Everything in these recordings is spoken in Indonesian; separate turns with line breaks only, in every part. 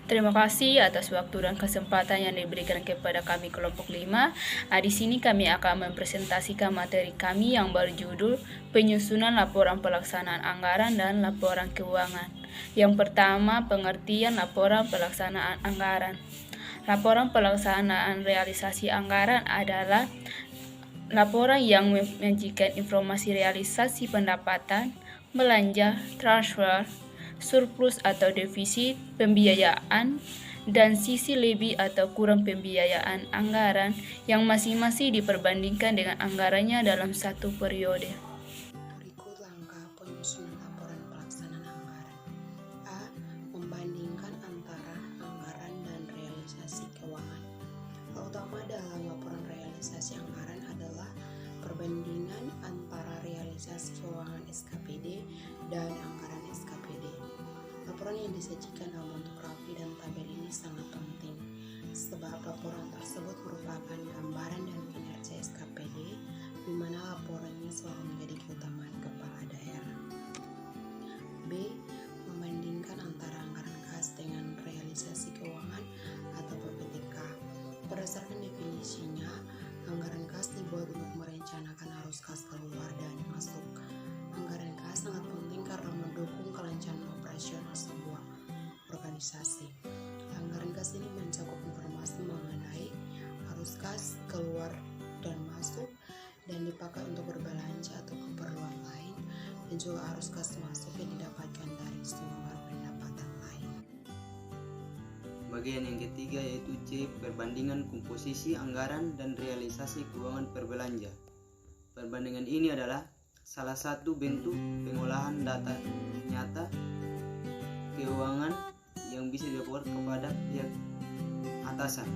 Terima kasih atas waktu dan kesempatan yang diberikan kepada kami kelompok 5. Di sini kami akan mempresentasikan materi kami yang berjudul Penyusunan Laporan Pelaksanaan Anggaran dan Laporan Keuangan. Yang pertama, pengertian laporan pelaksanaan anggaran. Laporan pelaksanaan realisasi anggaran adalah laporan yang menyajikan informasi realisasi pendapatan, belanja, transfer, surplus atau defisit, pembiayaan, dan sisi lebih atau kurang pembiayaan anggaran yang masing-masing diperbandingkan dengan anggarannya dalam satu periode.
Berikut langkah penyusunan laporan pelaksanaan anggaran. A. Membandingkan antara anggaran dan realisasi keuangan. Hal utama dalam laporan realisasi anggaran adalah perbandingan antara realisasi keuangan SKPD dan anggaran SKPD. Laporan yang disajikan dalam bentuk rapi dan tabel ini sangat penting, sebab laporan tersebut merupakan gambaran dan kinerja SKPD, di mana laporannya selalu menjadi keutamaan kepala daerah. B. Membandingkan antara anggaran kas dengan realisasi keuangan atau PPTK. Berdasarkan definisinya, anggaran kas dibuat untuk merencanakan arus kas keluar dan masuk. Anggaran kas sangat penting karena mendukung kelancaran operasional sebuah organisasi. Anggaran kas ini mencakup informasi mengenai arus kas keluar dan masuk, dan dipakai untuk berbelanja atau keperluan lain, dan juga arus kas masuk yang didapatkan dari sumber pendapatan lain.
Bagian yang ketiga yaitu C. Perbandingan komposisi anggaran dan realisasi keuangan per belanja. Perbandingan ini adalah salah satu bentuk pengolahan data nyata keuangan yang bisa dilaporkan kepada pihak atasan.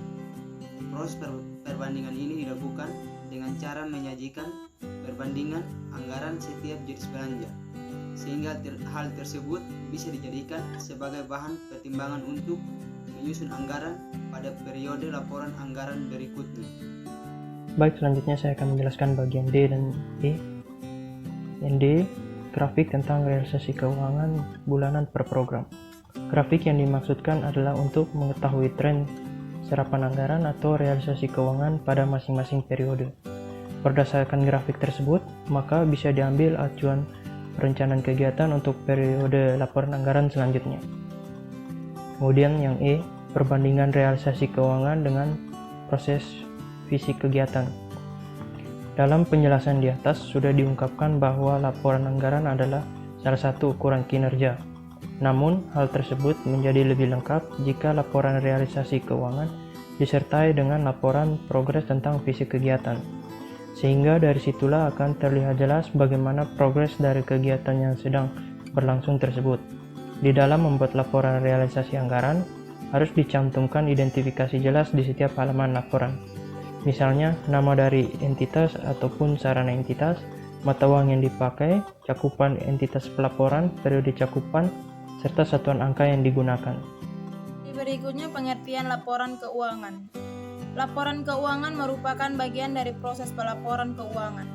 Proses perbandingan ini dilakukan dengan cara menyajikan perbandingan anggaran setiap jenis belanja, sehingga hal tersebut bisa dijadikan sebagai bahan pertimbangan untuk menyusun anggaran pada periode laporan anggaran berikutnya.
Baik, selanjutnya saya akan menjelaskan bagian D dan E. Yang D, grafik tentang realisasi keuangan bulanan per program. Grafik yang dimaksudkan adalah untuk mengetahui tren serapan anggaran atau realisasi keuangan pada masing-masing periode. Berdasarkan grafik tersebut, maka bisa diambil acuan perencanaan kegiatan untuk periode laporan anggaran selanjutnya. Kemudian yang E, perbandingan realisasi keuangan dengan proses fisik kegiatan. Dalam penjelasan di atas sudah diungkapkan bahwa laporan anggaran adalah salah satu ukuran kinerja. Namun, hal tersebut menjadi lebih lengkap jika laporan realisasi keuangan disertai dengan laporan progres tentang visi kegiatan. Sehingga dari situlah akan terlihat jelas bagaimana progres dari kegiatan yang sedang berlangsung tersebut. Di dalam membuat laporan realisasi anggaran, harus dicantumkan identifikasi jelas di setiap halaman laporan. Misalnya, nama dari entitas ataupun sarana entitas, mata uang yang dipakai, cakupan entitas pelaporan, periode cakupan, serta satuan angka yang digunakan.
Berikutnya pengertian laporan keuangan. Laporan keuangan merupakan bagian dari proses pelaporan keuangan.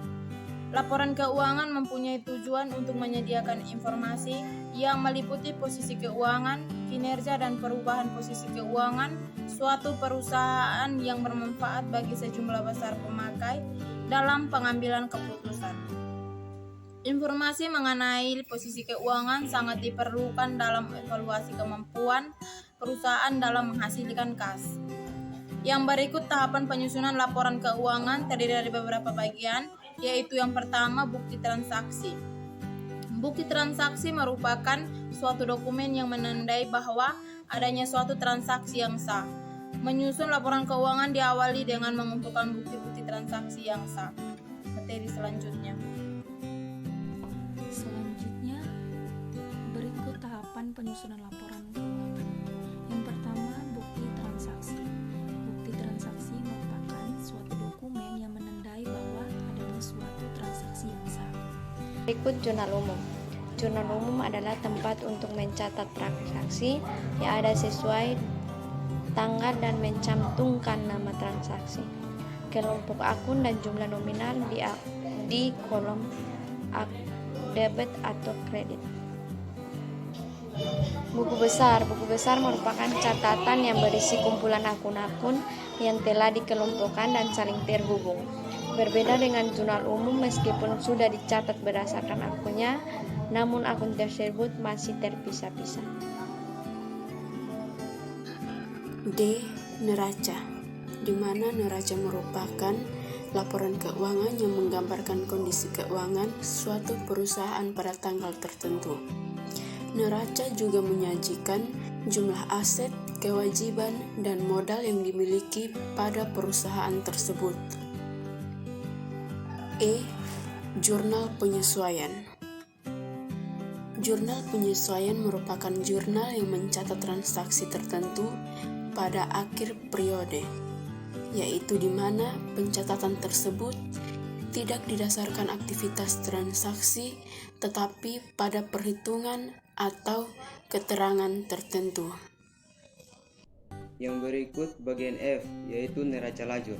Laporan keuangan mempunyai tujuan untuk menyediakan informasi yang meliputi posisi keuangan, kinerja dan perubahan posisi keuangan suatu perusahaan yang bermanfaat bagi sejumlah besar pemakai dalam pengambilan keputusan. Informasi mengenai posisi keuangan sangat diperlukan dalam evaluasi kemampuan perusahaan dalam menghasilkan kas. Yang berikut tahapan penyusunan laporan keuangan terdiri dari beberapa bagian, yaitu yang pertama, bukti transaksi. Bukti transaksi merupakan suatu dokumen yang menandai bahwa adanya suatu transaksi yang sah. Menyusun laporan keuangan diawali dengan mengumpulkan bukti-bukti transaksi yang sah. Materi selanjutnya.
Selanjutnya, berikut tahapan penyusunan laporan keuangan. Yang pertama, bukti transaksi. Bukti transaksi merupakan suatu dokumen yang menandai bahwa adanya suatu transaksi yang sah.
Berikut jurnal umum. Jurnal umum adalah tempat untuk mencatat transaksi yang ada sesuai tanggal dan mencantumkan nama transaksi, kelompok akun dan jumlah nominal di kolom debit atau kredit. Buku besar merupakan catatan yang berisi kumpulan akun-akun yang telah dikelompokkan dan saling terhubung. Berbeda dengan jurnal umum, meskipun sudah dicatat berdasarkan akunnya, namun akun tersebut masih terpisah-pisah.
D. Neraca, di mana neraca merupakan laporan keuangan yang menggambarkan kondisi keuangan suatu perusahaan pada tanggal tertentu. Neraca juga menyajikan jumlah aset, kewajiban, dan modal yang dimiliki pada perusahaan tersebut. E. Jurnal penyesuaian. Jurnal penyesuaian merupakan jurnal yang mencatat transaksi tertentu pada akhir periode, yaitu di mana pencatatan tersebut tidak didasarkan aktivitas transaksi, tetapi pada perhitungan atau keterangan tertentu.
Yang berikut bagian F, yaitu neraca lajur.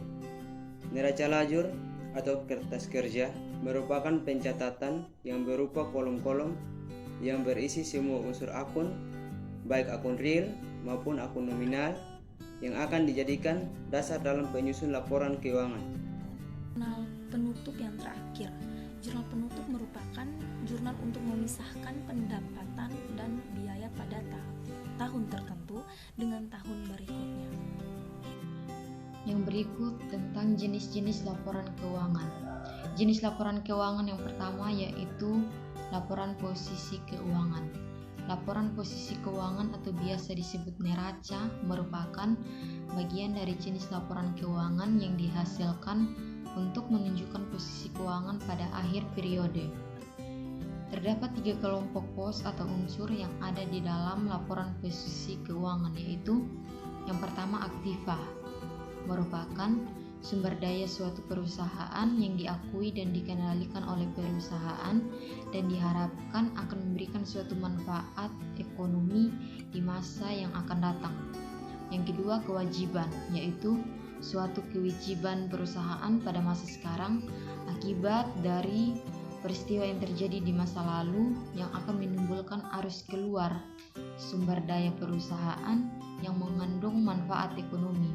Neraca lajur atau kertas kerja merupakan pencatatan yang berupa kolom-kolom yang berisi semua unsur akun, baik akun real maupun akun nominal, yang akan dijadikan dasar dalam penyusun laporan keuangan.
Jurnal penutup yang terakhir. Jurnal penutup merupakan jurnal untuk memisahkan pendapatan dan biaya pada tahun tertentu dengan tahun berikutnya.
Yang berikut tentang jenis-jenis laporan keuangan. Jenis laporan keuangan yang pertama yaitu laporan posisi keuangan. Laporan posisi keuangan atau biasa disebut neraca merupakan bagian dari jenis laporan keuangan yang dihasilkan untuk menunjukkan posisi keuangan pada akhir periode. Terdapat 3 kelompok pos atau unsur yang ada di dalam laporan posisi keuangan, yaitu yang pertama aktiva, merupakan sumber daya suatu perusahaan yang diakui dan dikendalikan oleh perusahaan dan diharapkan akan memberikan suatu manfaat ekonomi di masa yang akan datang. Yang kedua, kewajiban, yaitu suatu kewajiban perusahaan pada masa sekarang akibat dari peristiwa yang terjadi di masa lalu yang akan menimbulkan arus keluar sumber daya perusahaan yang mengandung manfaat ekonomi.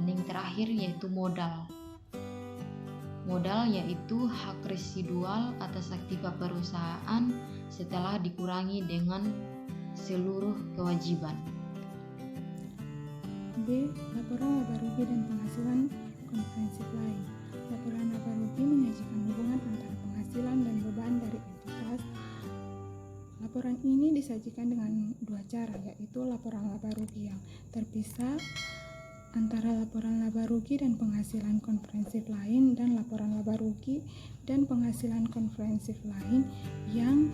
Dan yang terakhir yaitu modal. Modal yaitu hak residual atas aktiva perusahaan setelah dikurangi dengan seluruh kewajiban.
B. Laporan laba rugi dan penghasilan komprehensif lain. Laporan laba rugi menyajikan hubungan antara penghasilan dan beban dari entitas. Laporan ini disajikan dengan 2 cara, yaitu laporan laba rugi yang terpisah antara laporan laba rugi dan penghasilan komprehensif lain dan laporan laba rugi dan penghasilan komprehensif lain yang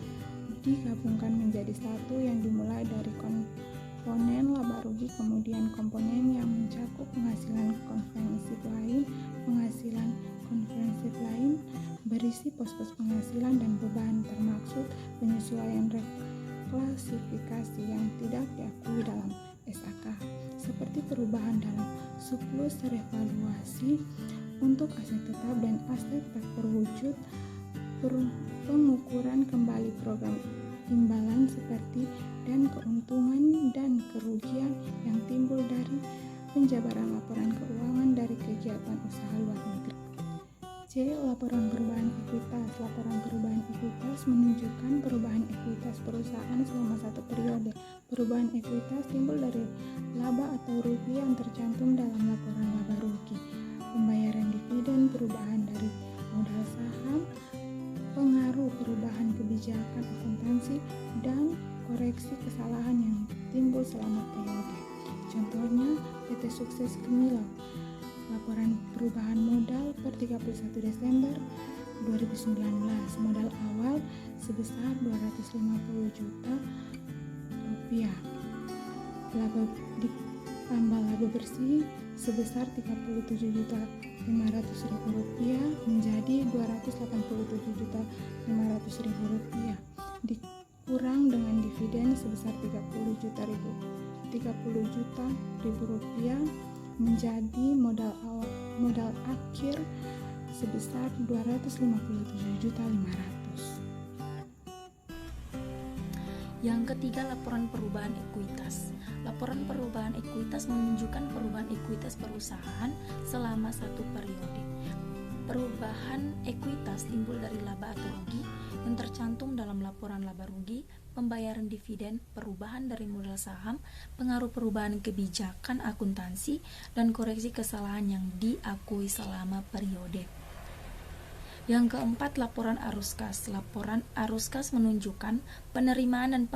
digabungkan menjadi satu yang dimulai dari komponen laba rugi, kemudian komponen yang mencakup penghasilan komprehensif lain. Penghasilan komprehensif lain berisi pos-pos penghasilan dan beban, termaksud penyesuaian reklasifikasi yang tidak diakui dalam SAK, seperti perubahan dalam surplus revaluasi untuk aset tetap dan aset tak terwujud, pengukuran kembali program imbalan seperti dan keuntungan dan kerugian yang timbul dari penjabaran laporan keuangan dari kegiatan usaha luar negeri. C. Laporan perubahan ekuitas. Laporan perubahan ekuitas menunjukkan perubahan ekuitas perusahaan selama satu periode. Perubahan ekuitas timbul dari laba atau rugi yang tercantum dalam laporan laba rugi, pembayaran dividen, perubahan dari modal saham, pengaruh perubahan kebijakan akuntansi, dan koreksi kesalahan yang timbul selama periode. Contohnya PT Sukses Gemilang. Laporan perubahan modal per 31 Desember 2019, modal awal sebesar 250 juta rupiah, laba ditambah laba bersih sebesar 37 juta 500 ribu rupiah menjadi 287 juta 500 ribu rupiah, dikurang dengan dividen sebesar 30 juta ribu rupiah menjadi modal akhir sebesar 257 juta 500.
Yang ketiga, laporan perubahan ekuitas. Laporan perubahan ekuitas menunjukkan perubahan ekuitas perusahaan selama satu periode. Perubahan ekuitas timbul dari laba atau rugi yang tercantum dalam laporan laba rugi, pembayaran dividen, perubahan dari modal saham, pengaruh perubahan kebijakan akuntansi, dan koreksi kesalahan yang diakui selama periode. Yang keempat, laporan arus kas. Laporan arus kas menunjukkan penerimaan dan